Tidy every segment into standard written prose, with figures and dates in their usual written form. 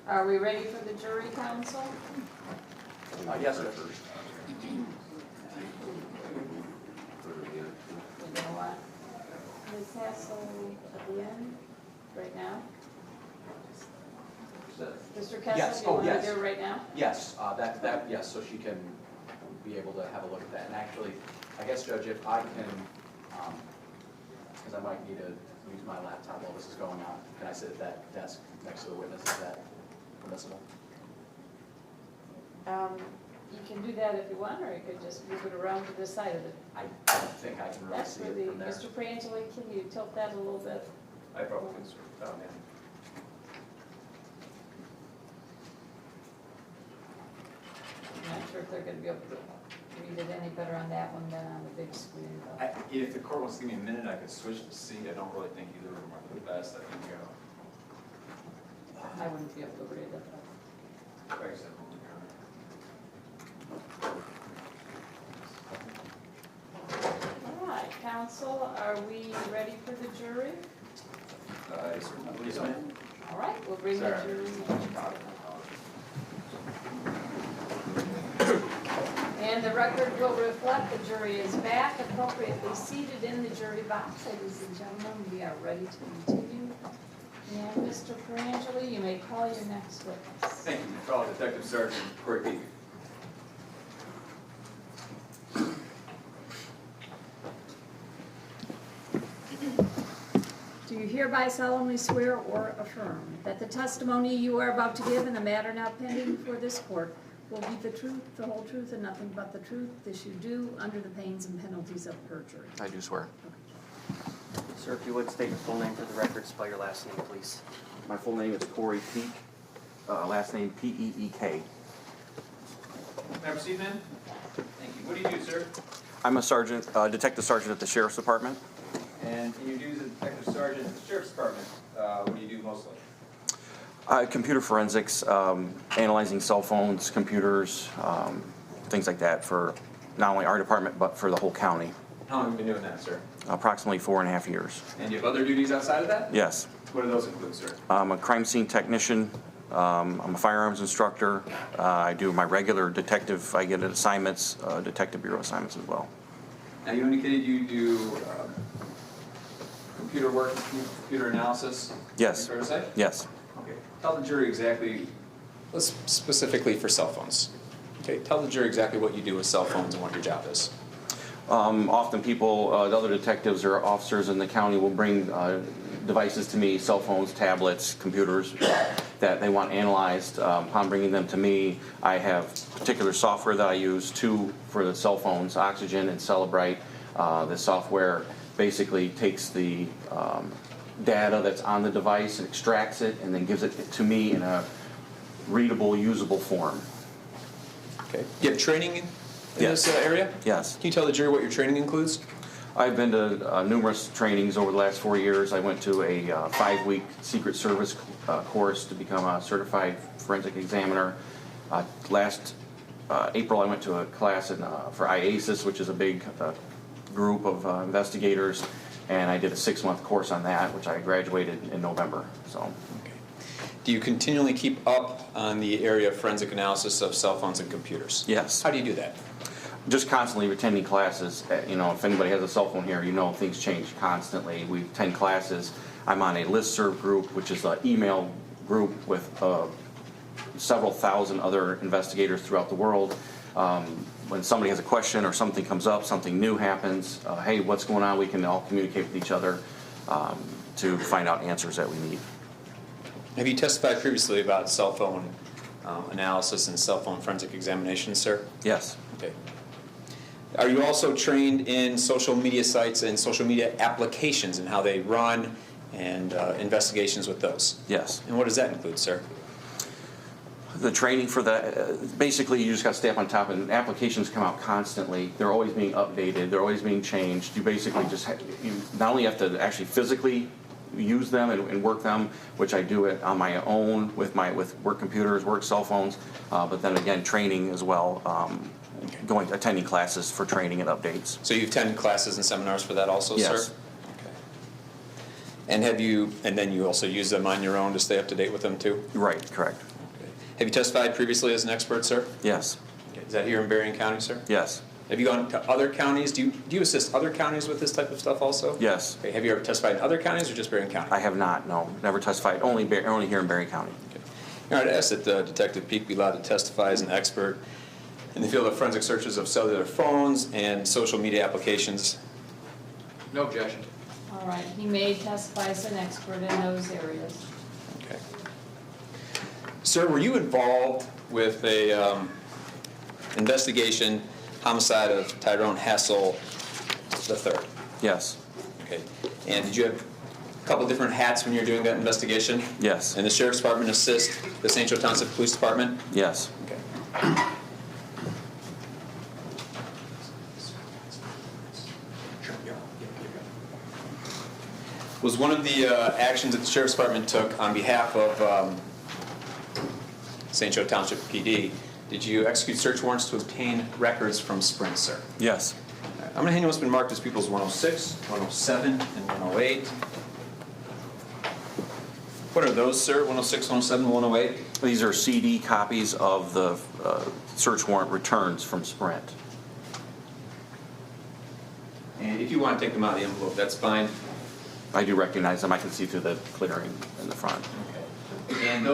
Are we ready for the jury council? Yes, sir. You know what? Ms. Hassel at the end, right now? Mr. Kessler, Yes. do you want to Yes. do it right now? Yes, yes, so she can be able to have a look at that. And actually, I guess, Judge, if I can, because I might need to use my laptop while this is going on, can I sit at that desk next to the witness? Is that permissible? You can do that if you want, or you could just move it around to this side of it. I don't think I can really That's see for it the, from there. Mr. Frangeli, can you tilt that a little bit? I probably can, sir. Oh, man. I'm not sure if they're gonna be able to read it any better on that one than on the big screen, though. If the court wants to give me a minute, I could switch the seat. I don't really think either of them are the best. I think, I wouldn't be able to read it. like I said, All right, counsel, are we ready for the jury? yes, sir. I believe so. All right, we'll bring the Sorry. jury in. And the record will reflect the jury is back, appropriately seated in the jury box. Ladies and gentlemen, we are ready to continue. And Mr. Frangeli, you may call your next witness. Thank you. Call Detective Sergeant Cory Peak. Do you hereby solemnly swear or affirm that the testimony you are about to give in the matter now pending before this court will be the truth, the whole truth, and nothing but the truth? This you do under the pains and penalties of perjury. I do swear. Sir, if you would state your full name for the record, spell your last name, please. My full name is Cory Peak, last name P-E-E-K. May I proceed, man? Thank you. What do you do, sir? I'm a sergeant, detective sergeant at the Sheriff's Department. And in your duties as Detective Sergeant at the Sheriff's Department, what do you do mostly? Computer forensics, analyzing cell phones, computers, things like that for not only our department, but for the whole county. How long have you been doing that, sir? Approximately 4.5 years. And do you have other duties outside of that? Yes. What do those include, sir? I'm a crime scene technician. I'm a firearms instructor. I do my regular detective, I get assignments, detective bureau assignments as well. Now, you indicated you do computer work, computer analysis? Yes. Fair to say? Yes. Okay. Tell the jury exactly, let's specifically for cell phones. Okay, tell the jury exactly what you do with cell phones and what your job is. Often people, the other detectives or officers in the county will bring devices to me, cell phones, tablets, computers, that they want analyzed. Upon bringing them to me, I have particular software that I use, two for the cell phones, Oxygen and Celebrite. The software basically takes the data that's on the device and extracts it and then gives it to me in a readable, usable form. Okay. You have training in Yes. this area? Yes. Can you tell the jury what your training includes? I've been to numerous trainings over the last 4 years. I went to a 5-week Secret Service course to become a certified forensic examiner. Last April, I went to a class for IASIS, which is a big group of investigators, and I did a 6-month course on that, which I graduated in November. So. Okay. Do you continually keep up on the area of forensic analysis of cell phones and computers? Yes. How do you do that? Just constantly attending classes. You know, if anybody has a cell phone here, you know things change constantly. We attend classes. I'm on a listserv group, which is an email group with several thousand other investigators throughout the world. When somebody has a question or something comes up, something new happens, hey, what's going on? We can all communicate with each other to find out answers that we need. Have you testified previously about cell phone analysis and cell phone forensic examinations, sir? Yes. Okay. Are you also trained in social media sites and social media applications and how they run and investigations with those? Yes. And what does that include, sir? The training for that, basically you just got to stay up on top, and applications come out constantly. They're always being updated. They're always being changed. You basically just you not only have to actually physically use them and work them, which I do it on my own with work computers, work cell phones, but then again training as well, attending classes for training and updates. So you've attended classes and seminars for that also, Yes. sir? Okay. And then you also use them on your own to stay up to date with them too? Right, correct. Okay. Have you testified previously as an expert, sir? Yes, Okay. Is that here in Berrien County, sir? yes, Have you gone to other counties? Do you assist other counties with this type of stuff also? yes. Okay. Have you ever testified in other counties or just Berrien County? I have not, no. Never testified, only here in Berrien County. Okay. All right, I asked that Detective Peak be allowed to testify as an expert in the field of forensic searches of cellular phones and social media applications. No objection. All right, he may testify as an expert in those areas. Okay. Sir, were you involved with a investigation, homicide of Tyrone Hassel III? Yes, Okay. And did you have a couple different hats when you were doing that investigation? yes, And the Sheriff's Department assist the St. Joe Township Police Department? yes. Okay. Was one of the actions that the Sheriff's Department took on behalf of St. Joe Township PD, did you execute search warrants to obtain records from Sprint, sir? Yes. I'm going to hand you what's been marked as People's 106, 107, and 108. What are those, sir? 106, 107, 108? These are CD copies of the search warrant returns from Sprint. And if you want to take them out of the envelope, that's fine. I do recognize them. I can see through the clearing in the front. Okay. And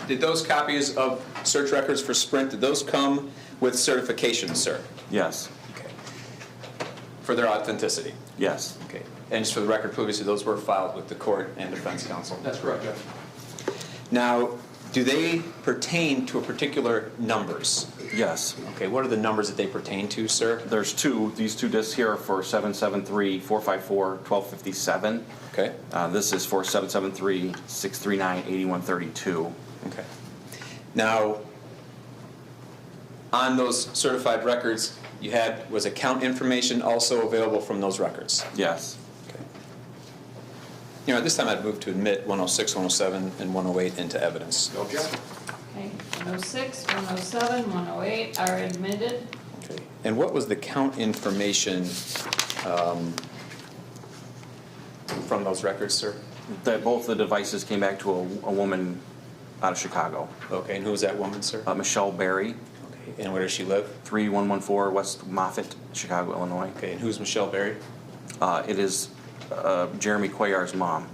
did those copies of search records for Sprint, did those come with certification, sir? Yes, Okay. For their authenticity? yes, Okay. And just for the record, previously, those were filed with the court and defense counsel? That's correct, Judge. Now, do they pertain to a particular numbers? yes. Okay, what are the numbers that they pertain to, sir? There's two. These two discs here are for 773, 454, 1257. Okay. This is for 773, 639, 8132. Okay. Now, on those certified records, was account information also available from those records? Yes, Okay. You know, at this time I'd move to admit 106, 107, and 108 into evidence. No objection. Okay, 106, 107, 108 are admitted. Okay. And what was the count information from those records, sir? that both the devices came back to a woman out of Chicago, Okay, and who was that woman, sir? Michelle Berry, Okay, and where does she live? 3114 West Moffett, Chicago, Illinois. Okay, and who's Michelle Berry? It is Jeremy Cuellar's mom.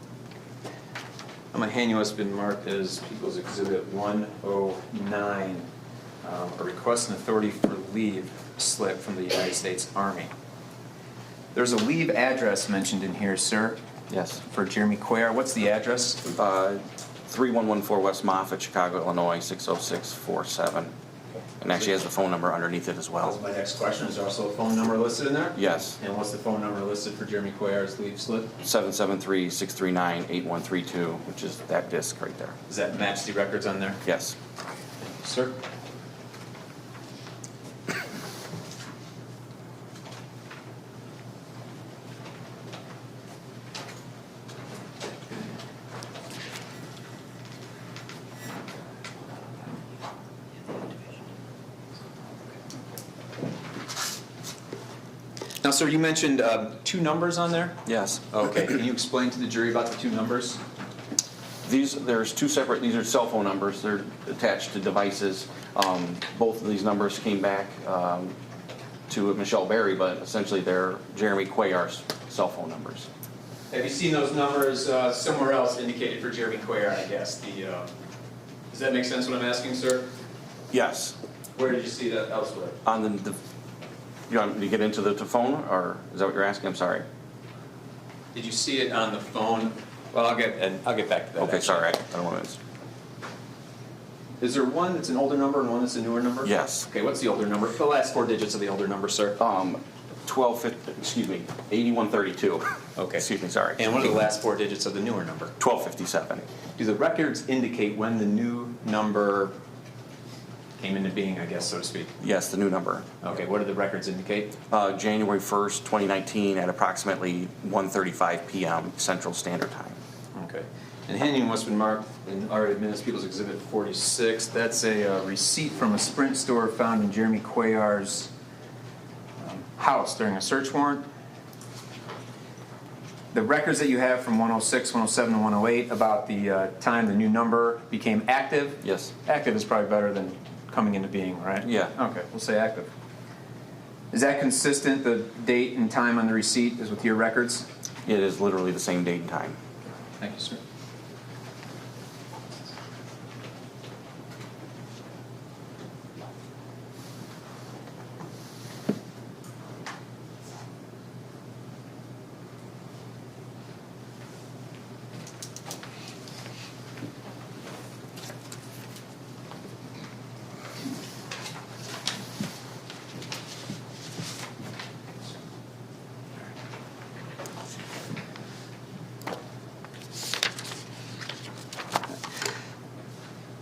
I'm going to hand you what's been marked as People's Exhibit 109, a request and authority for leave slip from the United States Army. There's a leave address mentioned in here, sir, Yes. for Jeremy Cuellar. What's the address? 3114 West Moffett, Chicago, Illinois, 60647. And actually has the phone number underneath it as That well. was my next question. Is there also a phone number listed in there? Yes, And what's the phone number listed for Jeremy Cuellar's leave slip? 773-639-8132, which is that disc right there. Does that match the records on there? Yes. Sir? Now, sir, you mentioned two numbers on there? Yes. Okay, can you explain to the jury about the two numbers? There's two separate, these are cell phone numbers. They're attached to devices. Both of these numbers came back to Michelle Berry, but essentially they're Jeremy Cuellar's cell phone numbers. Have you seen those numbers somewhere else indicated for Jeremy Cuellar, I guess? Does that make sense what I'm asking, sir? Yes. Where did you see that elsewhere? On the you want me to get into the phone, or is that what you're asking? I'm sorry. Did you see it on the phone? Well, I'll get back to that. Okay, actually. sorry. I don't want to. Is there one that's an older number and one that's a newer number? Yes. Okay, what's the older number? The last four digits of the older number, sir. 8132. Okay. Excuse me, sorry. And what are the last four digits of the newer number? 1257. Do the records indicate when the new number came into being, I guess, so to speak? Yes, the new number. Okay, what do the records indicate? January 1st, 2019 at approximately 1:35 p.m. Central Standard Time. Okay. And handing what's been marked in our Administrative People's Exhibit 46, that's a receipt from a Sprint store found in Jeremy Cuellar's house during a search warrant. the records that you have from 106, 107, and 108 about the time the new number became active? Yes. Active is probably better than coming into being, right? Yeah. Okay, we'll say active. Is that consistent, the date and time on the receipt is with your records? It is literally the same date and time. Thank you, sir.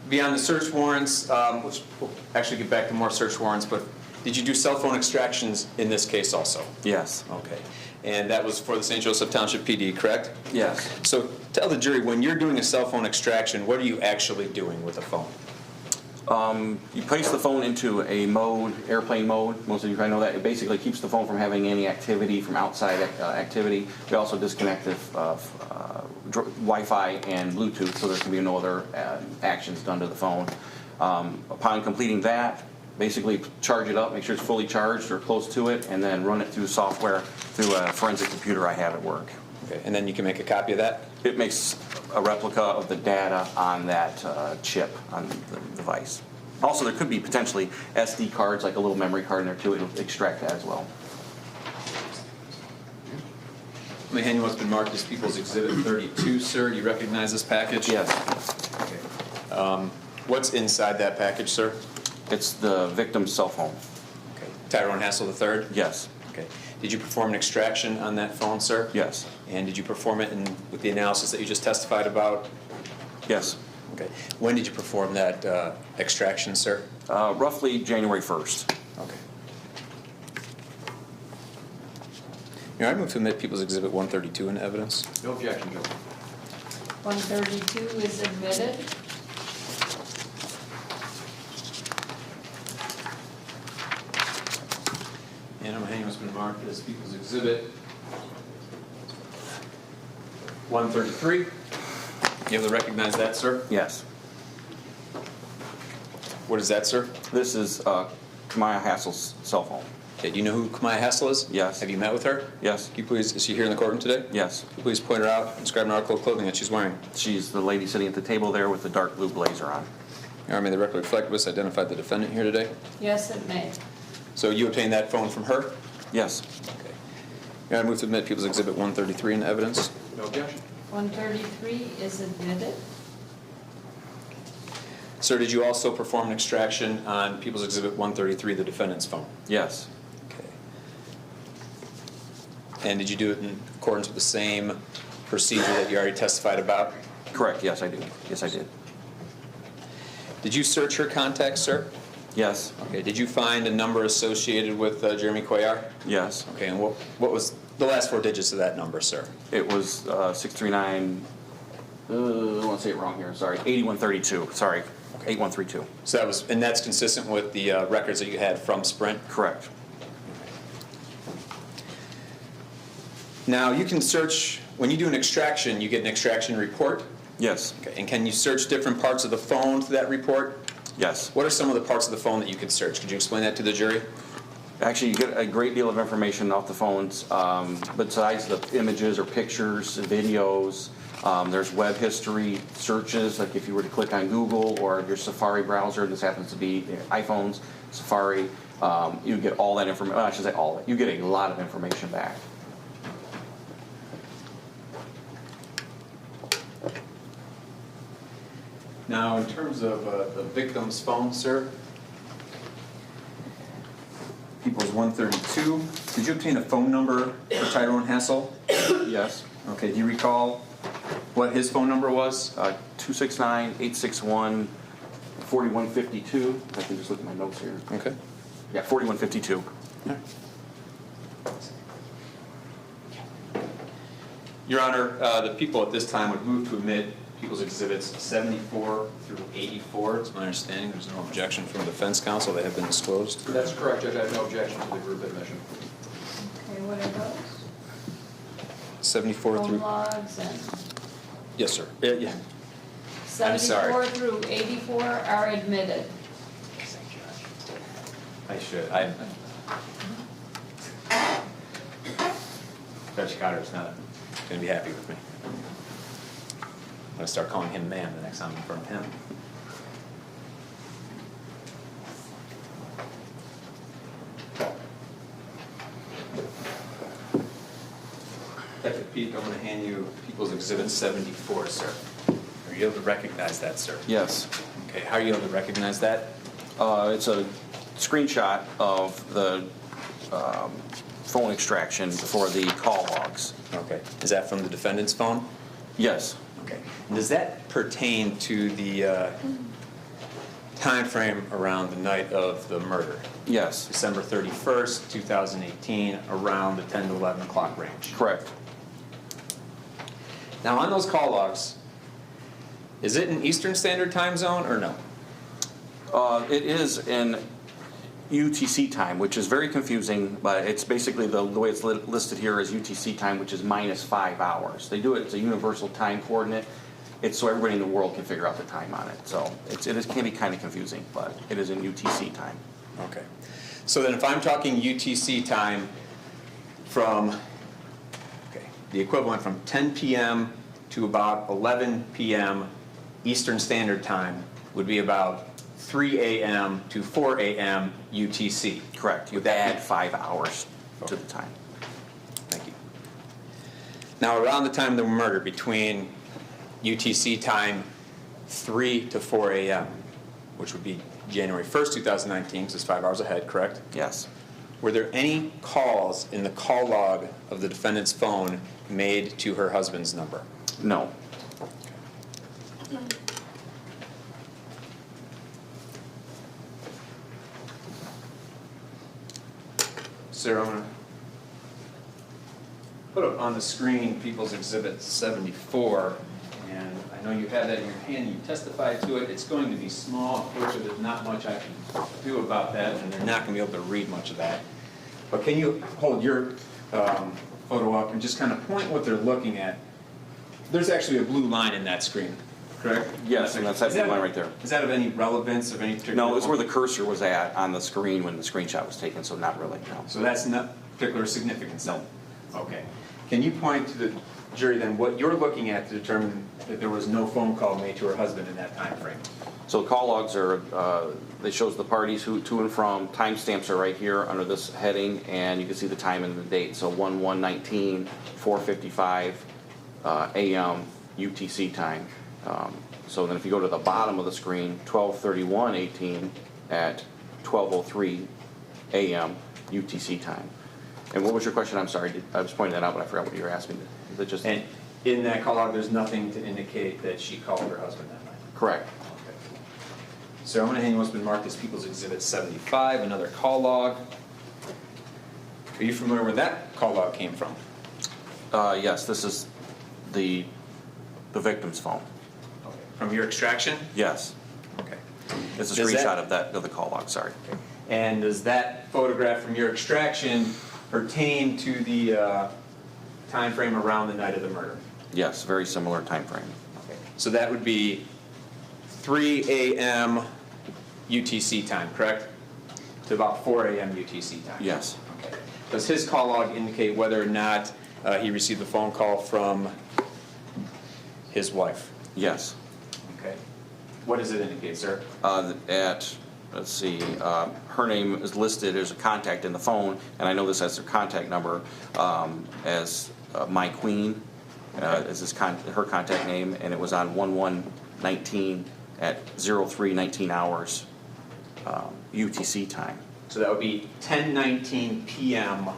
Beyond the search warrants, which we'll actually get back to more search warrants, but did you do cell phone extractions in this case also? Yes. Okay. And that was for the St. Joseph Township PD, correct? Yes. So tell the jury, when you're doing a cell phone extraction, what are you actually doing with a phone? You place the phone into a mode, airplane mode. Most of you probably know that. It basically keeps the phone from having any activity from outside activity. We also disconnect the Wi-Fi and Bluetooth, so there can be no other actions done to the phone. Upon completing that, basically charge it up, make sure it's fully charged or close to it, and then run it through software through a forensic computer I have at work. Okay. And then you can make a copy of that? It makes a replica of the data on that chip on the device. Also, there could be potentially SD cards, like a little memory card in there too. It'll extract that as well. Let me hand you what's been marked as People's Exhibit 32, sir. Do you recognize this package? Yes. Okay. What's inside that package, sir? It's the victim's cell phone. Okay. Tyrone Hassel III? Yes. Okay. Did you perform an extraction on that phone, sir? Yes. And did you perform it with the analysis that you just testified about? Yes. Okay. When did you perform that extraction, sir? Roughly January 1st. Okay. Your Honor, I move to admit People's Exhibit 132 into evidence. No objection, Joe. 132 is admitted. And I'm hanging what's been marked as People's Exhibit 133. You able to recognize that, sir? Yes. What is that, sir? This is Kemia Hassel's cell phone. Okay, do you know who Kemia Hassel is? Yes. Have you met with her? Yes. Can you please, is she here in the courtroom today? Yes. Can you please point her out and describe an article of clothing that she's wearing? She's the lady sitting at the table there with the dark blue blazer on. Your Honor, may the record reflect this identified the defendant here today? Yes, it may. So you obtained that phone from her? Yes. Okay. Your Honor, I move to admit People's Exhibit 133 into evidence. No objection. 133 is admitted. Sir, did you also perform an extraction on People's Exhibit 133, the defendant's phone? Yes. Okay. And did you do it in accordance with the same procedure that you already testified about? Correct. Yes, I do. Yes, I did. Did you search her contacts, sir? Yes. Okay. Did you find a number associated with Jeremy Cuellar? Yes. Okay. And what was the last four digits of that number, sir? It was 639. I want to say it wrong here. Sorry. 8132. Sorry. 8132. So that was, and that's consistent with the records that you had from Sprint? Correct. Now, you can search, when you do an extraction, you get an extraction report? Yes. Okay. And can you search different parts of the phone to that report? Yes. What are some of the parts of the phone that you could search? Could you explain that to the jury? Actually, you get a great deal of information off the phones. Besides the images or pictures, videos, there's web history searches, like if you were to click on Google or your Safari browser, this happens to be iPhones, Safari, you get all that information. I should say all of it. You get a lot of information back. Now, in terms of the victim's phone, sir, People's 132, did you obtain a phone number for Tyrone Hassel? Yes. Okay, do you recall what his phone number was? 269-861-4152. I can just look at my notes here. Okay. Yeah, 4152. Your Honor, the people at this time would move to admit People's Exhibits 74 through 84. It's my understanding there's no objection from the defense counsel. They have been disclosed. That's correct, Judge. I have no objection to the group admission. Okay, what are those? 74 phone through, logs and yes, sir. Yeah. I'm sorry. 74 through 84 are admitted. I should. Judge Cotter's not going to be happy with me. I'm going to start calling him ma'am the next time I'm in front of him. Detective Pete, I'm going to hand you People's Exhibit 74, sir. Are you able to recognize that, sir? Yes. Okay, how are you able to recognize that? It's a screenshot of the phone extraction for the call logs. Okay. Is that from the defendant's phone? Yes. Okay. And does that pertain to the time frame around the night of the murder? Yes. December 31st, 2018, around the 10 to 11 o'clock range? Correct. Now, on those call logs, is it in Eastern Standard Time Zone or no? It is in UTC time, which is very confusing, but it's basically the way it's listed here is UTC time, which is -5 hours. They do it, it's a universal time coordinate. It's so everybody in the world can figure out the time on it. So it can be kind of confusing, but it is in UTC time. Okay. So then if I'm talking UTC time from, okay, the equivalent from 10 p.m. to about 11 p.m. Eastern Standard Time would be about 3 a.m. to 4 a.m. UTC. Correct. You Would that add be- 5 hours to the time. Thank you. Now, around the time of the murder, between UTC time 3 to 4 a.m., which would be January 1st, 2019, because it's 5 hours ahead, correct? Yes. Were there any calls in the call log of the defendant's phone made to her husband's number? No. Sarah, I'm going to put up on the screen People's Exhibit 74, and I know you have that in your hand, you testified to it. It's going to be small. Unfortunately, there's not much I can do about that, and they're not going to be able to read much of that. But can you hold your photo up and just kind of point what they're looking at? There's actually a blue line in that screen, correct? Yes, and that's that blue line right there. Is that of any relevance, of any particular? No, it's where the cursor was at on the screen when the screenshot was taken, so not really, no. So that's not particular significance, no? Okay. Can you point to the jury then what you're looking at to determine that there was no phone call made to her husband in that time frame? So the call logs are, they shows the parties who to and from. Timestamps are right here under this heading, and you can see the time and the date. So 1/1/19, 4:55 a.m. UTC time. So then if you go to the bottom of the screen, 12/31/18 at 12:03 a.m. UTC time. And what was your question? I'm sorry, I was pointing that out, but I forgot what you were asking. Is it just? And in that call log, there's nothing to indicate that she called her husband that night? Correct. Okay. So I'm going to hand you what's been marked as People's Exhibit 75, another call log. Are you familiar where that call log came from? Yes, this is the victim's phone. Okay. From your extraction? Yes. Okay. It's a Does screenshot of the call log, sorry. And does that photograph from your extraction pertain to the time frame around the night of the murder? Yes, very similar time frame. Okay. So that would be 3 a.m. UTC time, correct? To about 4 a.m. UTC time? Yes. Okay. Does his call log indicate whether or not he received a phone call from his wife? Yes. Okay. What does it indicate, sir? Let's see, her name is listed as a contact in the phone, and I know this as her contact number, as My Queen, is her contact name, and it was on 1/1/19 at 03:19 hours UTC time. So that would be 10:19 p.m.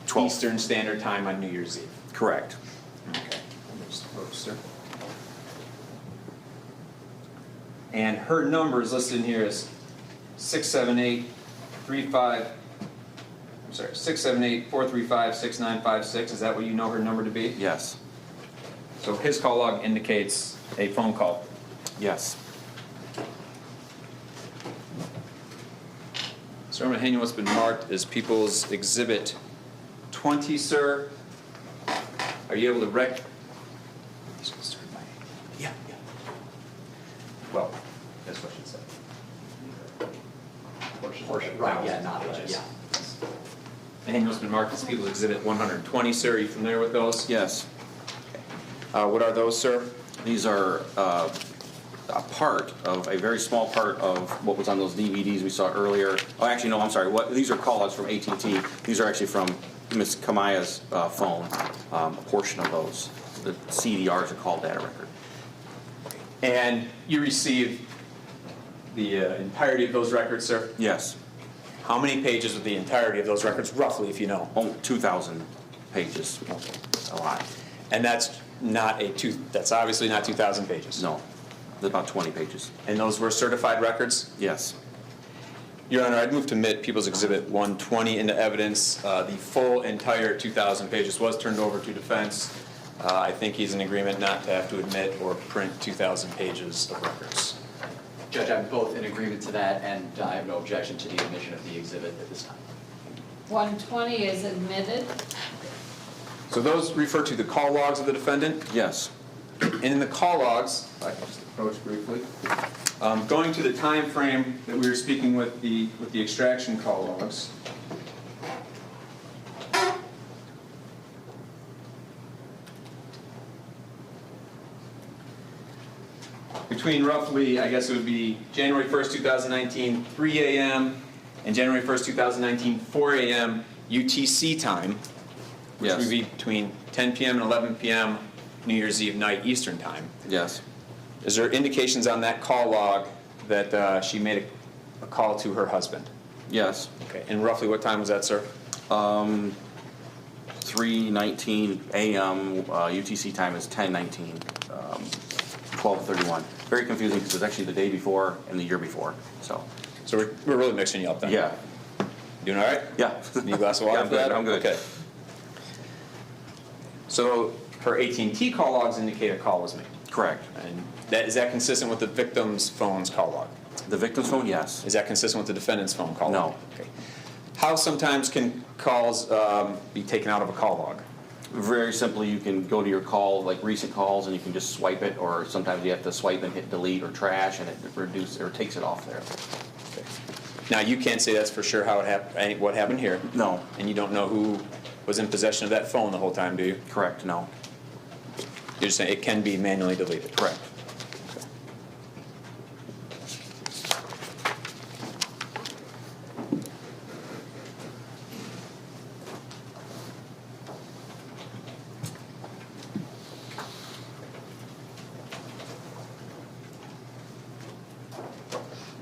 12. Eastern Standard Time on New Year's Eve. Correct. Okay. Sir. And her number is listed in here as 678-435-6956. Is that what you know her number to be? Yes. So his call log indicates a phone call. Yes. So I'm going to hand you what's been marked as People's Exhibit 20, sir. Are you able to Yeah. Well, that's what she said. Portion, right, yeah, not, Pages. yeah. Manual's been marked as People's Exhibit 120, sir. Are you familiar with those? Yes. What are those, sir? These are a part of, a very small part of what was on those DVDs we saw earlier. Oh, actually, no, I'm sorry. These are call-outs from AT&T. These are actually from Miss Kemia's phone, a portion of those. The CDRs are called data record. And you received the entirety of those records, sir? Yes. How many pages of the entirety of those records, roughly, if you know? Oh, 2,000 pages. A lot. And that's that's obviously not 2,000 pages. No, about 20 pages. And those were certified records? Yes. Your Honor, I'd move to admit People's Exhibit 120 into evidence. The full entire 2,000 pages was turned over to defense. I think he's in agreement not to have to admit or print 2,000 pages of records. Judge, I'm both in agreement to that, and I have no objection to the admission of the exhibit at this time. 120 is admitted. So those refer to the call logs of the defendant? Yes. And in the call logs, if I can just approach briefly, going to the time frame that we were speaking with the extraction call logs. Between roughly, I guess it would be January 1st, 2019, 3 a.m. and January 1st, 2019, 4 a.m. UTC time, which Yes. would be between 10 p.m. and 11 p.m. New Year's Eve night Eastern time. Yes. Is there indications on that call log that she made a call to her husband? Yes. Okay. And roughly what time was that, sir? 3:19 a.m. UTC time is 10:19. 12:31. Very confusing because it's actually the day before and the year before. So We're really mixing you up then. yeah. Doing all right? Yeah. Need a glass of water Yeah, I'm for that? good. I'm good. Okay. So her AT&T call logs indicate a call was made. Correct. And is that consistent with the victim's phone's call log? The victim's phone, yes. Is that consistent with the defendant's phone call log? No. Okay. How sometimes can calls be taken out of a call log? Very simply, you can go to your call, like recent calls, and you can just swipe it, or sometimes you have to swipe and hit delete or trash, and it reduces or takes it off there. Okay. Now, you can't say that's for sure how it happened, what happened here. No. And you don't know who was in possession of that phone the whole time, do you? Correct. No. You're just saying it can be manually deleted. Correct.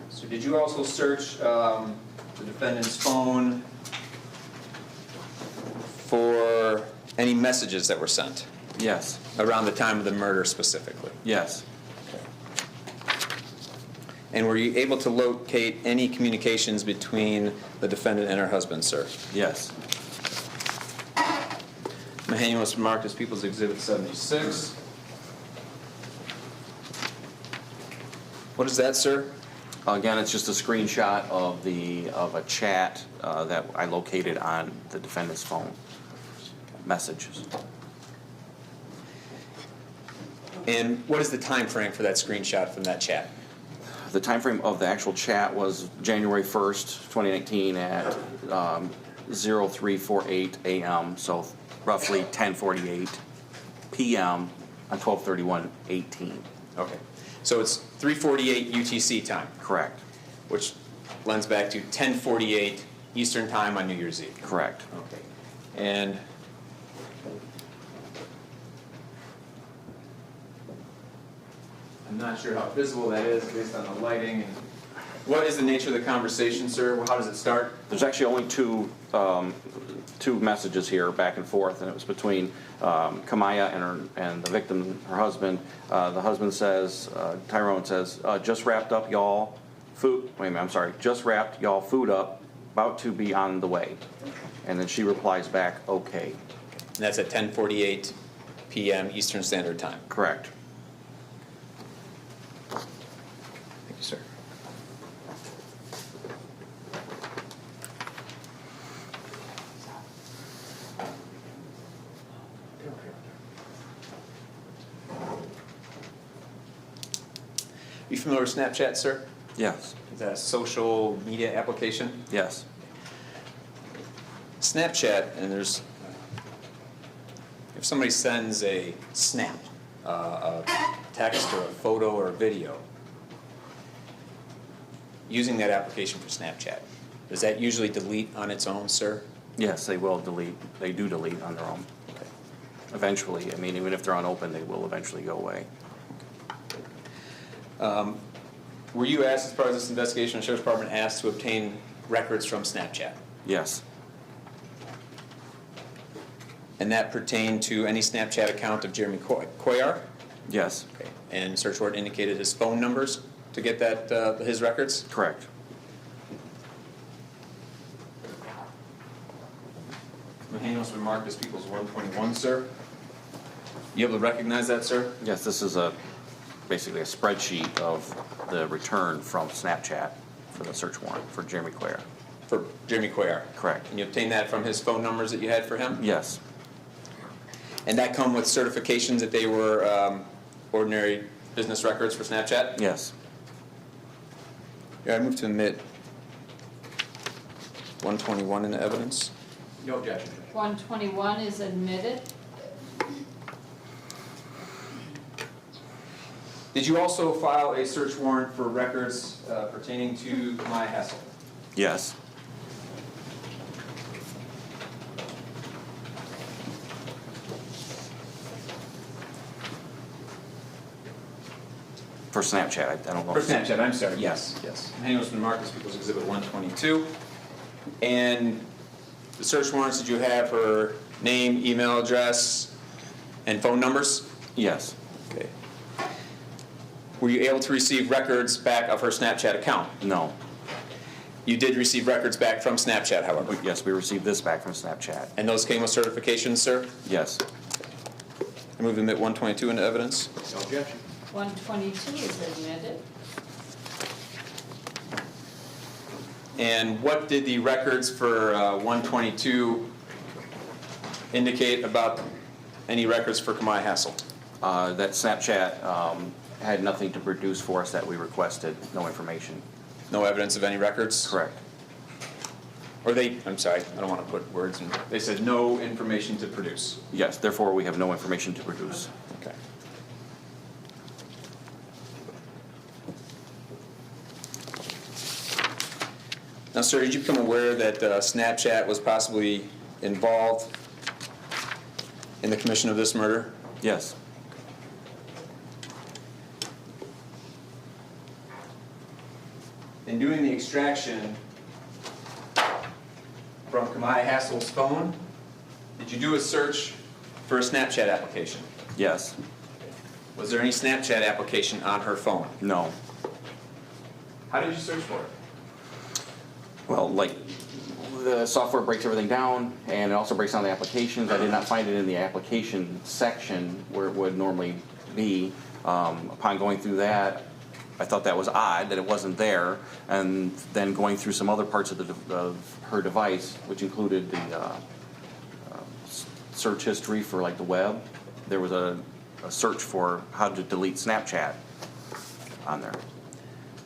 So did you also search the defendant's phone for any messages that were sent Yes. around the time of the murder specifically? Yes. And were you able to locate any communications between the defendant and her husband, sir? Yes. Mahanuel was marked as People's Exhibit 76. What is that, sir? Again, it's just a screenshot of a chat that I located on the defendant's phone. Messages. And what is the time frame for that screenshot from that chat? The time frame of the actual chat was January 1st, 2019 at 03:48 a.m., so roughly 10:48 p.m. on 12/31/18. Okay. So it's 3:48 UTC time, Correct. which lends back to 10:48 Eastern time on New Year's Eve. Correct. Okay. And I'm not sure how visible that is based on the lighting. And what is the nature of the conversation, sir? How does it start? There's actually only two messages here back and forth, and it was between Kemia and the victim, her husband. The husband says, Tyrone says, just wrapped up y'all food. Wait a minute, I'm sorry. Just wrapped y'all food up, about to be on the way. And then she replies back, okay. And that's at 10:48 p.m. Eastern Standard Time. Correct. Thank you, sir. familiar with Snapchat, sir? Yes. Is that a social media application? Yes. Snapchat, and there's, if somebody sends a snap, a text or a photo or a video, using that application for Snapchat, does that usually delete on its own, sir? Yes, they will delete. They do delete on their own. Okay. Eventually, I mean, even if they're unopened, they will eventually go away. Were you asked, as part of this investigation, the Sheriff's Department asked to obtain records from Snapchat? Yes. And that pertained to any Snapchat account of Jeremy Coyar? Yes. Okay. And the search warrant indicated his phone numbers to get that, his records? Correct. The handle's been marked as People's 121, sir. You able to recognize that, sir? Yes, this is basically a spreadsheet of the return from Snapchat for the search warrant for Jeremy Clare. For Jeremy Coyar? Correct. And you obtained that from his phone numbers that you had for him? Yes. And that come with certifications that they were ordinary business records for Snapchat? Yes. Yeah, I move to admit 121 into evidence. No objection. 121 is admitted. Did you also file a search warrant for records pertaining to Kemia Hassel? Yes. For Snapchat, I don't know. For Snapchat, I'm sorry, yes, yes. Handle's been marked as People's Exhibit 122. And the search warrants, did you have her name, email address, and phone numbers? Yes. Okay. Were you able to receive records back of her Snapchat account? No. You did receive records back from Snapchat, however? Yes, we received this back from Snapchat. And those came with certifications, sir? Yes. I move to admit 122 into evidence. No objection. 122 is admitted. And what did the records for 122 indicate about any records for Kemia Hassel? That Snapchat had nothing to produce for us that we requested, no information. No evidence of any records? Correct. Or I'm sorry, I don't want to put words in. They said no information to produce. Yes, therefore we have no information to produce. Okay. Now, sir, did you become aware that Snapchat was possibly involved in the commission of this murder? Yes. In doing the extraction from Kemia Hassel's phone, did you do a search for a Snapchat application? Yes. Was there any Snapchat application on her phone? No. How did you search for it? Well, like, the software breaks everything down, and it also breaks down the applications. I did not find it in the application section where it would normally be. Upon going through that, I thought that was odd that it wasn't there, and then going through some other parts of her device, which included the search history for like the web. There was a search for how to delete Snapchat on there.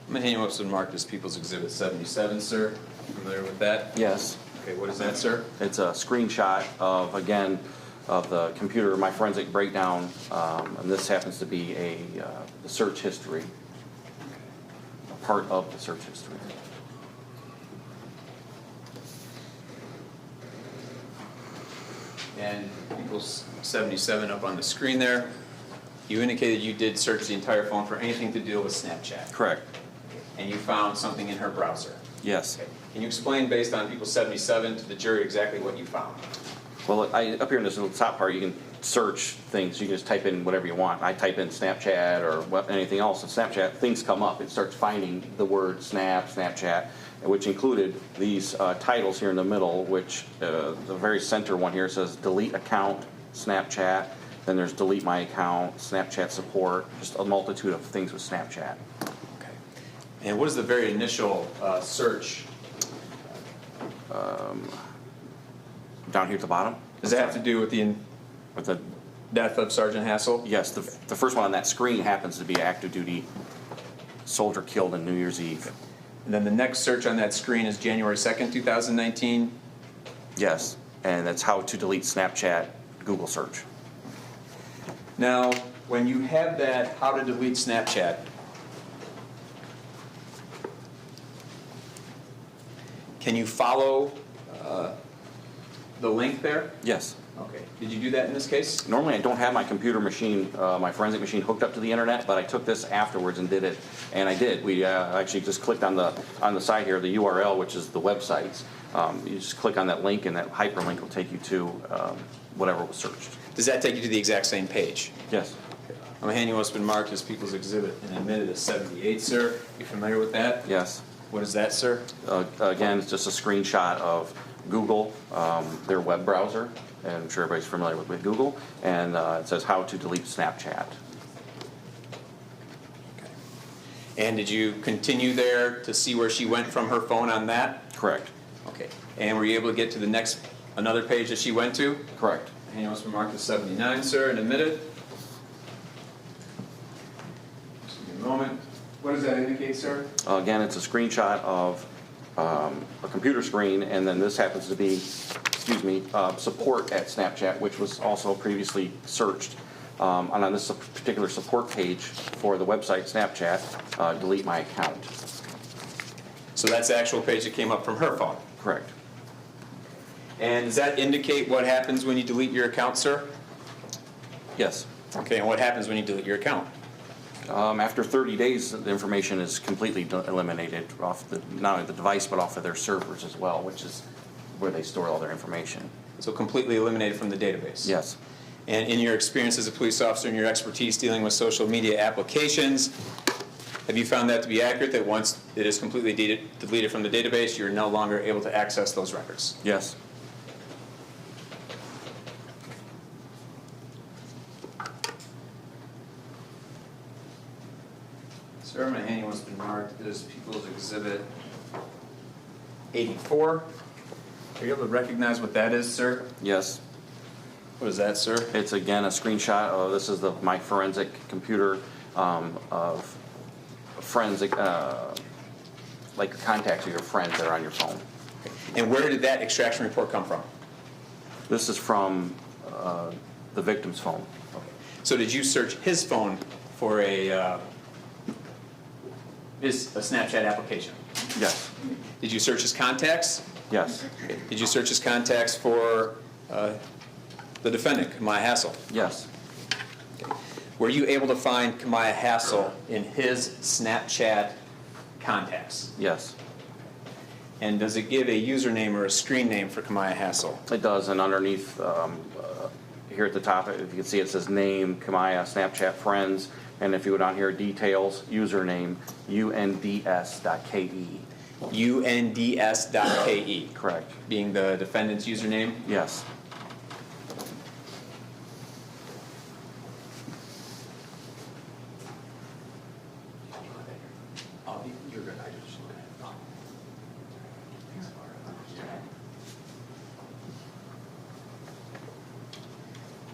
I'm going to hand you what's been marked as People's Exhibit 77, sir. Familiar with that? Yes. Okay, what is that, sir? It's a screenshot of, again, of the computer, my forensic breakdown, and this happens to be the search history, a part of the search history. And People's 77 up on the screen there. You indicated you did search the entire phone for anything to do with Snapchat. Correct. And you found something in her browser. Yes. Okay. Can you explain, based on People's 77, to the jury exactly what you found? Well, up here in this little top part, you can search things. You can just type in whatever you want. I type in Snapchat or anything else, and Snapchat, things come up. It starts finding the word Snapchat, which included these titles here in the middle, which the very center one here says delete account, Snapchat. Then there's delete my account, Snapchat support, just a multitude of things with Snapchat. Okay. And what is the very initial search? Down here at the bottom. Does it have to do with the With the death of Sergeant Hassel? yes, the first one on that screen happens to be active duty soldier killed on New Year's Eve. And then the next search on that screen is January 2nd, 2019. Yes, and that's how to delete Snapchat Google search. Now, when you have that how to delete Snapchat, can you follow the link there? Yes. Okay. Did you do that in this case? Normally, I don't have my computer machine, my forensic machine hooked up to the internet, but I took this afterwards and did it, and I did. We actually just clicked on the side here, the URL, which is the websites. You just click on that link, and that hyperlink will take you to whatever was searched. Does that take you to the exact same page? Yes. I'm going to hand you what's been marked as People's Exhibit and admitted as 78, sir. You familiar with that? Yes. What is that, sir? Again, it's just a screenshot of Google, their web browser, and I'm sure everybody's familiar with Google, and it says how to delete Snapchat. And did you continue there to see where she went from her phone on that? Correct. Okay. And were you able to get to another page that she went to? Correct. And what's been marked as 79, sir, and admitted? Just give me a moment. What does that indicate, sir? Again, it's a screenshot of a computer screen, and then this happens to be, support at Snapchat, which was also previously searched. And on this particular support page for the website Snapchat, delete my account. So that's the actual page that came up from her phone. Correct. And does that indicate what happens when you delete your account, sir? Yes. Okay, and what happens when you delete your account? After 30 days, the information is completely eliminated off not only the device, but off of their servers as well, which is where they store all their information. So completely eliminated from the database? Yes. And in your experience as a police officer and your expertise dealing with social media applications, have you found that to be accurate, that once it is completely deleted from the database, you're no longer able to access those records? Yes. Sir, I'm going to hand you what's been marked as People's Exhibit 84. Are you able to recognize what that is, sir? Yes. What is that, sir? It's again a screenshot of, this is my forensic computer of forensic, like contacts of your friends that are on your phone. And where did that extraction report come from? This is from the victim's phone. Okay. So did you search his phone for a Snapchat application? Yes. Did you search his contacts? Yes. Okay. Did you search his contacts for the defendant, Kemia Hassel? Yes. Okay. Were you able to find Kemia Hassel in his Snapchat contacts? Yes. And does it give a username or a screen name for Kemia Hassel? It does, and underneath here at the top, if you can see, it says name, Kemia, Snapchat friends, and if you go down here, details, username, unds.ke. unds.ke. Correct. Being the defendant's username? Yes. You're good, I just look at it.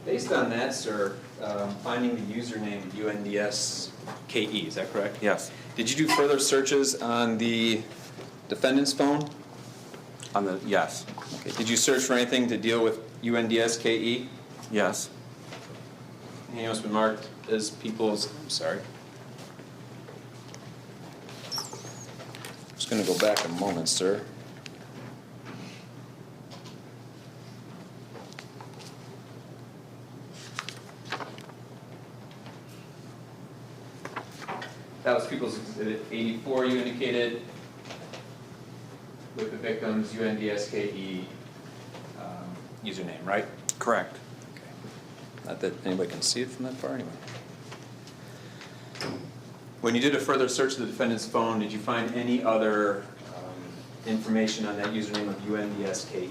Based on that, sir, finding the username UNDSKE, is that correct? Yes. Did you do further searches on the defendant's phone? Yes. Okay. Did you search for anything to deal with UNDSKE? Yes. You know, it's been marked as people's, I'm sorry. Just going to go back a moment, sir. That was People's Exhibit 84, you indicated, with the victim's UNDSKE username, right? Correct. Okay. Not that anybody can see it from that far anyway. When you did a further search of the defendant's phone, did you find any other information on that username of UNDSKE?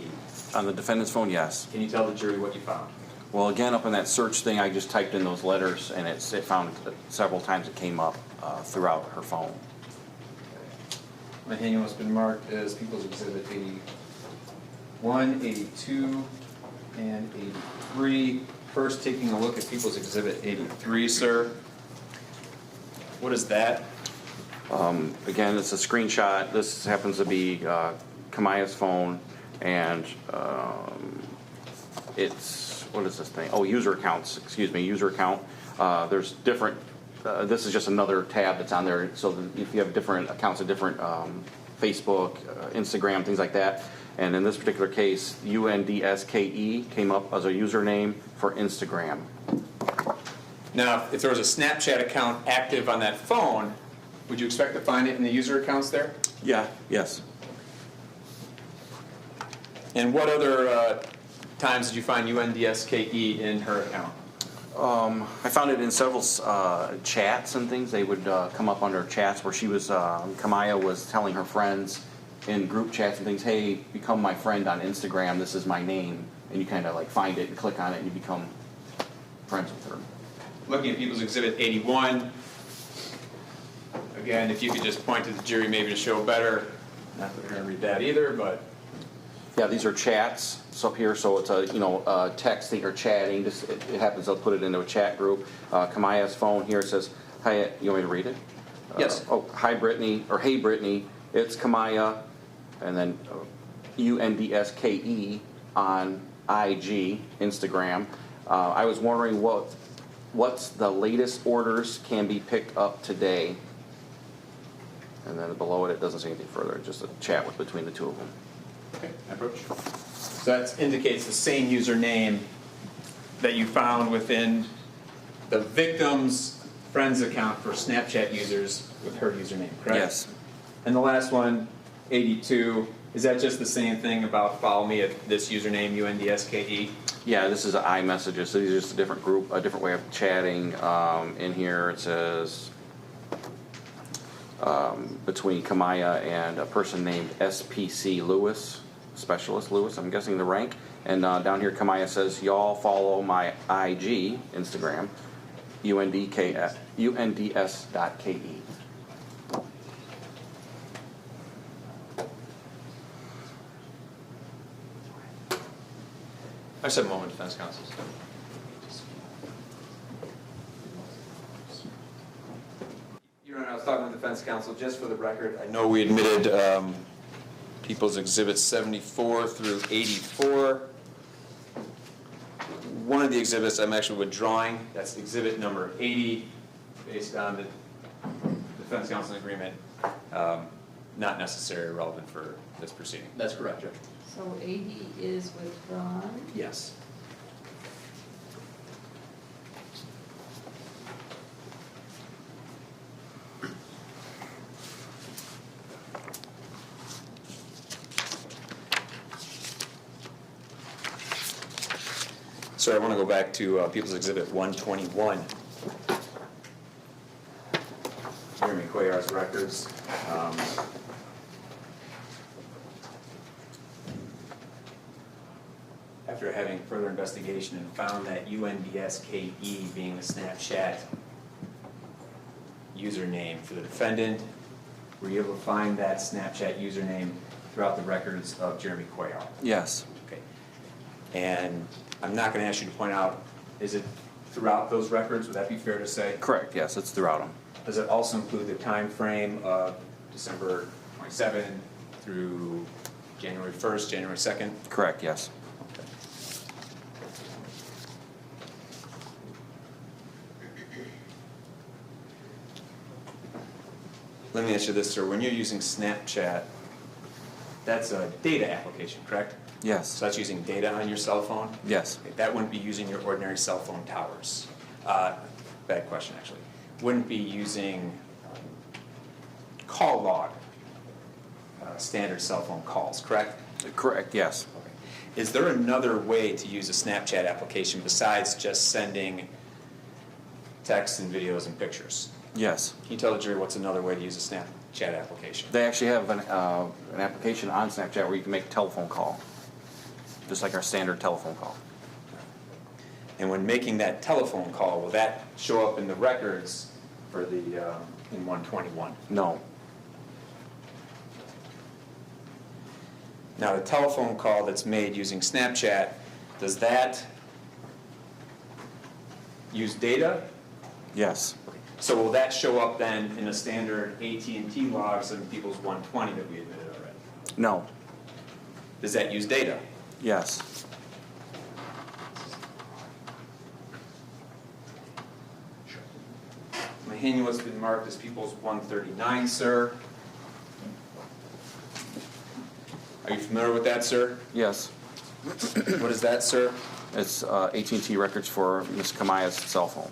On the defendant's phone, yes. Can you tell the jury what you found? Well, again, up in that search thing, I just typed in those letters, and it found several times it came up throughout her phone. My handle has been marked as People's Exhibit 81, 82, and 83. First, taking a look at People's Exhibit 83, sir. What is that? Again, it's a screenshot. This happens to be Kemia's phone, and it's, what is this thing? Oh, user accounts, excuse me, user account. There's different, this is just another tab that's on there, so that if you have different accounts of different Facebook, Instagram, things like that. And in this particular case, UNDSKE came up as a username for Instagram. Now, if there was a Snapchat account active on that phone, would you expect to find it in the user accounts there? Yeah, yes. And what other times did you find UNDSKE in her account? I found it in several chats and things. They would come up under chats where she was, Kemia was telling her friends in group chats and things, hey, become my friend on Instagram, this is my name. And you kind of like find it and click on it and you become friends with her. Looking at People's Exhibit 81, again, if you could just point to the jury maybe to show better, not that we're going to read that either, but Yeah, these are chats. So up here, so it's a texting or chatting. Just it happens they'll put it into a chat group. Kemia's phone here says, "Hi." You want me to read it? Yes. Hi Brittany, or hey Brittany. It's Kemia, and then UNDSKE on IG Instagram. I was wondering what's the latest orders can be picked up today. And then below it, it doesn't say anything further. Just a chat between the two of them. okay, approach. So that indicates the same username that you found within the victim's friend's account for Snapchat users with her username, correct? Yes. And the last one, 82, is that just the same thing about follow me at this username, UNDSKE? Yeah, this is iMessages. So these are just a different group, a different way of chatting. In here it says between Kemia and a person named SPC Lewis, Specialist Lewis, I'm guessing the rank. And down here Kemia says, y'all follow my IG, Instagram, UNDS.KE. I just have a moment, defense counsel. Your Honor, I was talking to the defense counsel just for the record. I know we admitted People's Exhibits 74 through 84. One of the exhibits I'm actually withdrawing. That's exhibit number 80, based on the defense counsel agreement. Not necessary or relevant for this proceeding. That's correct, Judge. So 80 is withdrawn. Yes. So I want to go back to People's Exhibit 121. Jeremy Cuellar's records. After having further investigation and found that UNDSKE being the Snapchat username for the defendant, were you able to find that Snapchat username throughout the records of Jeremy Cuellar? Yes. Okay. And I'm not going to ask you to point out, is it throughout those records? Would that be fair to say? Correct, yes, it's throughout them. Does it also include the time frame of December 27 through January 1st, January 2nd? Correct, yes. Let me ask you this, sir. When you're using Snapchat, that's a data application, correct? Yes. So that's using data on your cell phone? Yes. Okay, that wouldn't be using your ordinary cell phone towers. Bad question, actually. Wouldn't be using call log, standard cell phone calls, correct? Correct, yes. Okay. Is there another way to use a Snapchat application besides just sending texts and videos and pictures? Yes. Can you tell the jury what's another way to use a Snapchat application? They actually have an application on Snapchat where you can make a telephone call, just like our standard telephone call. And when making that telephone call, will that show up in the records for the, in 121? No. Now, the telephone call that's made using Snapchat, does that use data? Yes. So will that show up then in the standard AT&T logs in people's 120 that we admitted already? No. Does that use data? Yes. My handle has been marked as people's 139, sir. Are you familiar with that, sir? Yes. What is that, sir? It's AT&T records for Ms. Kemia's cell phone.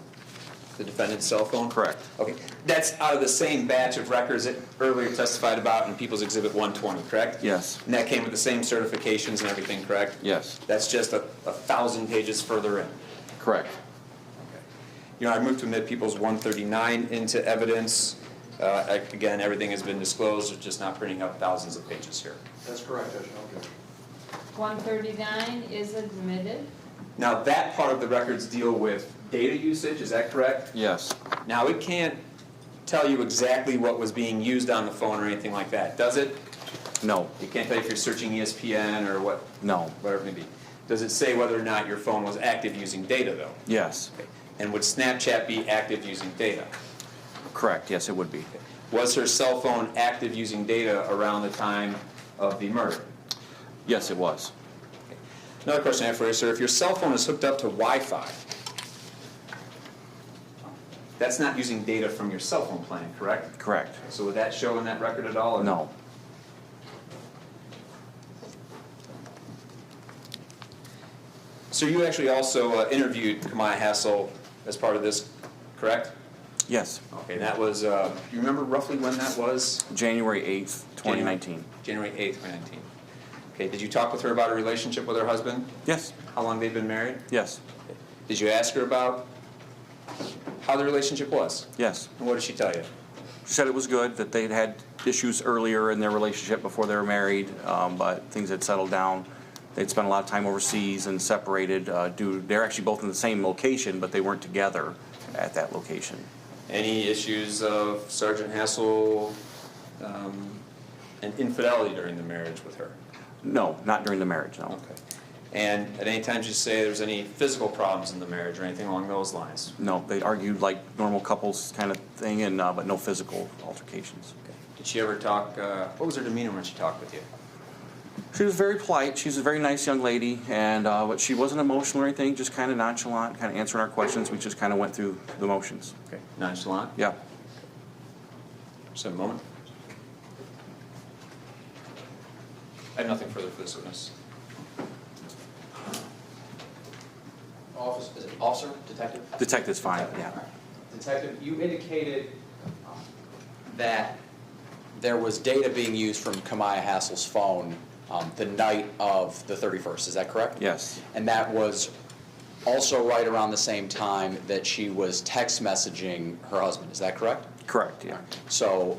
The defendant's cell phone? Correct. Okay, that's out of the same batch of records that earlier testified about in People's Exhibit 120, correct? Yes. And that came with the same certifications and everything, correct? Yes. That's just a 1,000 pages further in. Correct. You know, I moved to admit People's 139 into evidence. Again, everything has been disclosed, it's just not printing up thousands of pages here. That's correct, Judge. Okay. 139 is admitted. Now, that part of the records deal with data usage, is that correct? Yes. Now, it can't tell you exactly what was being used on the phone or anything like that, does it? No. It can't tell you if you're searching ESPN or what, No. whatever it may be. Does it say whether or not your phone was active using data, though? Yes. Okay. And would Snapchat be active using data? Correct. Yes, it would be. Was her cell phone active using data around the time of the murder? Yes, it was. Another question I have for you, sir. If your cell phone is hooked up to Wi-Fi, that's not using data from your cell phone plan, correct? Correct. So would that show in that record at all? Or No. So you actually also interviewed Kemia Hassel as part of this, correct? Yes. Okay, and that was, do you remember roughly when that was? January 8th, 2019. January 8th, 2019. Okay, did you talk with her about her relationship with her husband? Yes. How long they've been married? Yes. Did you ask her about how the relationship was? Yes. And what did she tell you? She said it was good, that they'd had issues earlier in their relationship before they were married, but things had settled down. They'd spent a lot of time overseas and separated. They're actually both in the same location, but they weren't together at that location. Any issues of Sergeant Hassel and infidelity during the marriage with her? No, not during the marriage, no. Okay. And at any time did you say there was any physical problems in the marriage or anything along those lines? No, they argued like normal couples kind of thing, and but no physical altercations. Okay. Did she ever talk, what was her demeanor when she talked with you? She was very polite. She's a very nice young lady, and but she wasn't emotional or anything, just kind of nonchalant, kind of answering our questions. We just kind of went through the motions. Okay. Nonchalant? Yeah. Just a moment. I have nothing further for this witness. Officer, is it officer, detective? Detective's fine, yeah. Detective, you indicated that there was data being used from Kemia Hassel's phone the night of the 31st, is that correct? Yes. And that was also right around the same time that she was text messaging her husband, is that correct? Correct, yeah. So,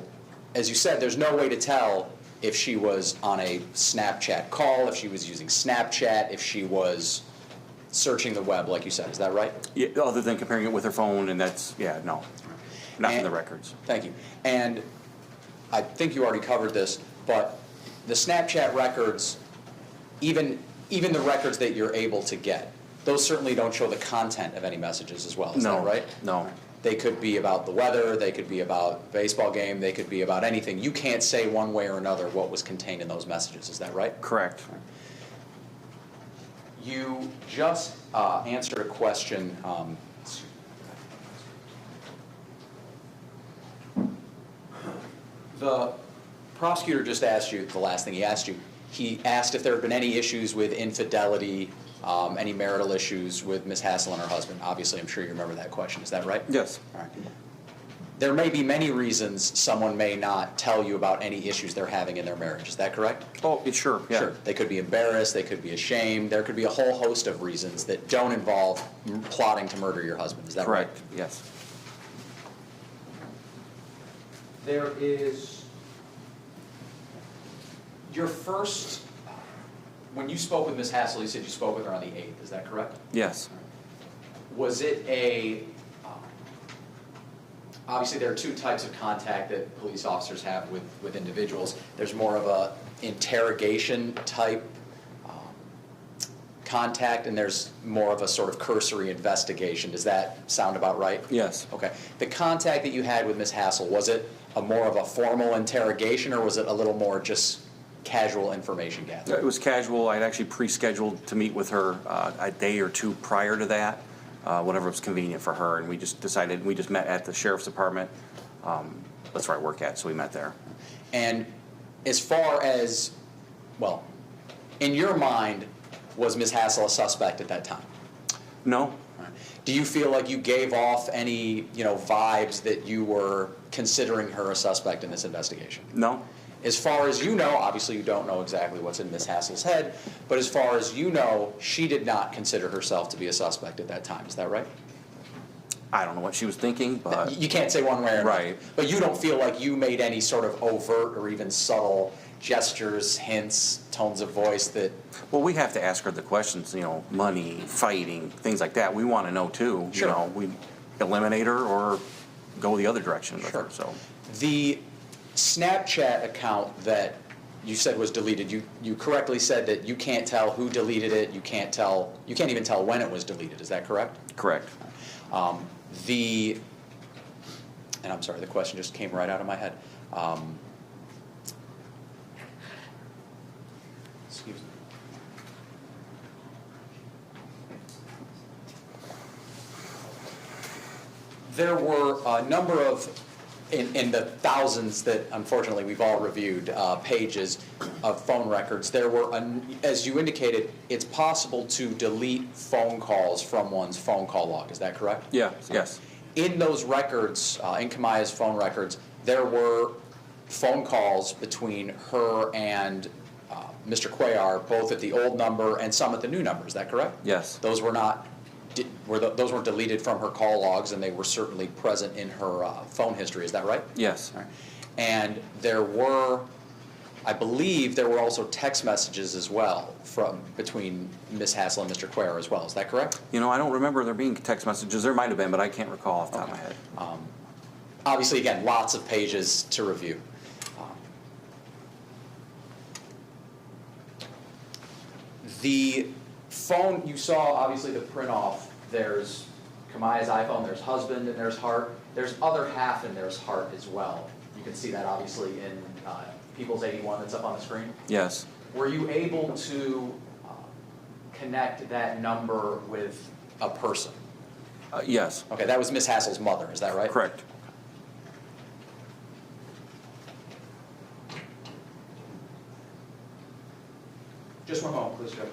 as you said, there's no way to tell if she was on a Snapchat call, if she was using Snapchat, if she was searching the web, like you said, is that right? Yeah, other than comparing it with her phone, and that's, yeah, no. Not from the records. Thank you. And I think you already covered this, but the Snapchat records, even the records that you're able to get, those certainly don't show the content of any messages as well, is that right? No. They could be about the weather, they could be about a baseball game, they could be about anything. You can't say one way or another what was contained in those messages, is that right? Correct. You just answered a question. The prosecutor just asked you, the last thing he asked you, he asked if there had been any issues with infidelity, any marital issues with Ms. Hassel and her husband. Obviously, I'm sure you remember that question. Is that right? Yes. All right. There may be many reasons someone may not tell you about any issues they're having in their marriage. Is that correct? Oh, sure, yeah. Sure. They could be embarrassed, they could be ashamed, there could be a whole host of reasons that don't involve plotting to murder your husband. Is that right? Correct, yes. There is your first, when you spoke with Ms. Hassel, you said you spoke with her on the 8th, is that correct? Yes. Was it a, obviously there are two types of contact that police officers have with individuals. There's more of a interrogation type contact and there's more of a sort of cursory investigation. Does that sound about right? Yes. Okay. The contact that you had with Ms. Hassel, was it a more of a formal interrogation or was it a little more just casual information gathering? It was casual. I'd actually pre-scheduled to meet with her a day or two prior to that, whatever was convenient for her, and we just met at the sheriff's department. That's where I work at, so we met there. And as far as, well, in your mind, was Ms. Hassel a suspect at that time? No. Do you feel like you gave off any, vibes that you were considering her a suspect in this investigation? No. As far as you know, obviously you don't know exactly what's in Ms. Hassel's head, but as far as you know, she did not consider herself to be a suspect at that time. Is that right? I don't know what she was thinking, but... You can't say one way or another. Right. But you don't feel like you made any sort of overt or even subtle gestures, hints, tones of voice that... Well, we have to ask her the questions, money, fighting, things like that. We want to know too. Sure. We eliminate her or go the other direction with Sure. her, so... The Snapchat account that you said was deleted, you correctly said that you can't tell who deleted it, you can't even tell when it was deleted, is that correct? Correct. And I'm sorry, the question just came right out of my head. Excuse me. There were a number of, in the thousands that unfortunately we've all reviewed, pages of phone records, there were, as you indicated, it's possible to delete phone calls from one's phone call log, is that correct? Yeah, yes. In those records, in Kemia's phone records, there were phone calls between her and Mr. Cuellar, both at the old number and some at the new number, is that correct? Yes. Those were not, those weren't deleted from her call logs, and they were certainly present in her phone history, is that right? Yes. All right. And there were, I believe there were also text messages as well between Ms. Hassel and Mr. Cuellar as well, is that correct? I don't remember there being text messages. There might have been, but I can't recall off the top of my head. Obviously, again, lots of pages to review. The phone, you saw obviously the print off, there's Kemia's iPhone, there's husband, and there's heart. There's other half and there's heart as well. You can see that obviously in People's 81 that's up on the screen. Yes. Were you able to connect that number with a person? Yes. Okay, that was Ms. Hassel's mother, is that right? Correct. Just one moment, please, Joe.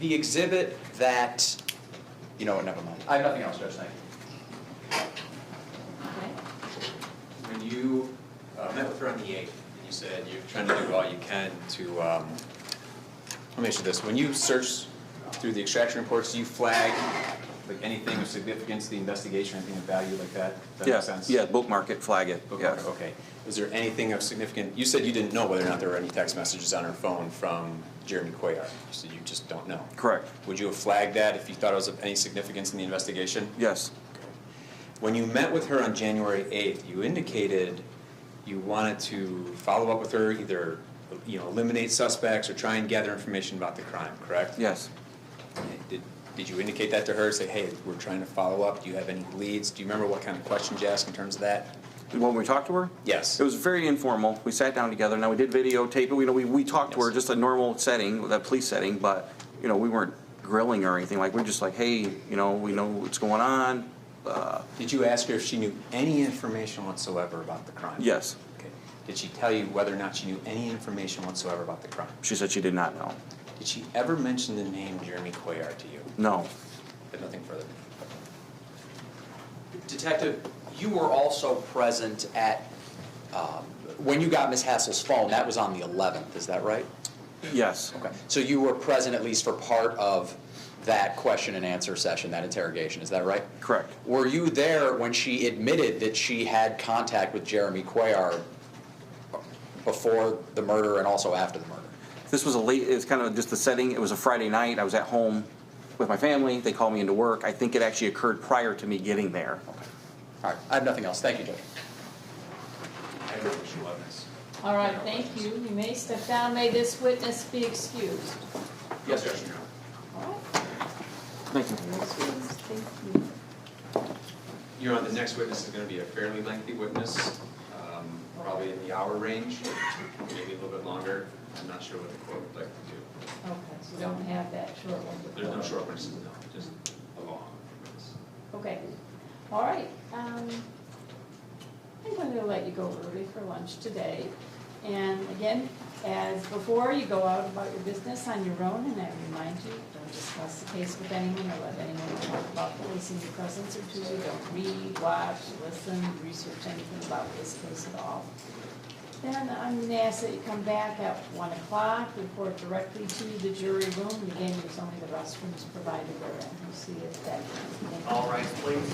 The exhibit that, you know what, never mind. I have nothing else, Judge, thank you. Okay. When you met with her on the 8th, and you said you're trying to do all you can to, let me ask you this, when you search through the extraction reports, do you flag like anything of significance, the investigation, anything of value like that? Does that Yeah. make sense? Yeah, bookmark it, flag it. Bookmark, Yes. okay. Was there anything of significant, you said you didn't know whether or not there were any text messages on her phone from Jeremy Cuellar, so you just don't know. Correct. Would you have flagged that if you thought it was of any significance in the investigation? Yes. When you met with her on January 8th, you indicated you wanted to follow up with her, either eliminate suspects or try and gather information about the crime, correct? Yes. Did you indicate that to her, say, hey, we're trying to follow up, do you have any leads? Do you remember what kind of questions you asked in terms of that? When we talked to her? Yes. It was very informal. We sat down together. Now, we did videotape it. We talked to her, Yes. just a normal setting, that police setting, but, we weren't grilling her or anything. Like, we're just like, hey, we know what's going on. Did you ask her if she knew any information whatsoever about the crime? Yes. Okay. Did she tell you whether or not she knew any information whatsoever about the crime? She said she did not know. Did she ever mention the name Jeremy Cuellar to you? No. But nothing further. Detective, you were also present at, when you got Ms. Hassel's phone, that was on the 11th, is that right? Yes. Okay. So you were present at least for part of that question and answer session, that interrogation, is that right? Correct. Were you there when she admitted that she had contact with Jeremy Cuellar before the murder and also after the murder? This was it's kind of just the setting. It was a Friday night. I was at home with my family. They called me into work. I think it actually occurred prior to me getting there. All right, I have nothing else. Thank you, Judge. I have no additional evidence. All right, thank you. You may step down. May this witness be excused. Yes, Judge. All right. Thank you. You're excused. Thank you. Your Honor, the next witness is going to be a fairly lengthy witness, probably in the hour range, maybe a little bit longer. I'm not sure what the court would like to do. Okay, so we don't have that short one. There's no short witnesses, no, just a long witness. Okay, all right. I'm going to let you go early for lunch today. And again, as before, you go out about your business on your own, and I remind you, don't discuss the case with anyone or let anyone talk about police in your presence or to you. Don't read, watch, listen, research anything about this case at all. Then I'm going to ask that you come back at 1 o'clock, report directly to the jury room. And again, there's only the restrooms provided there, and we'll see if that. All right, please.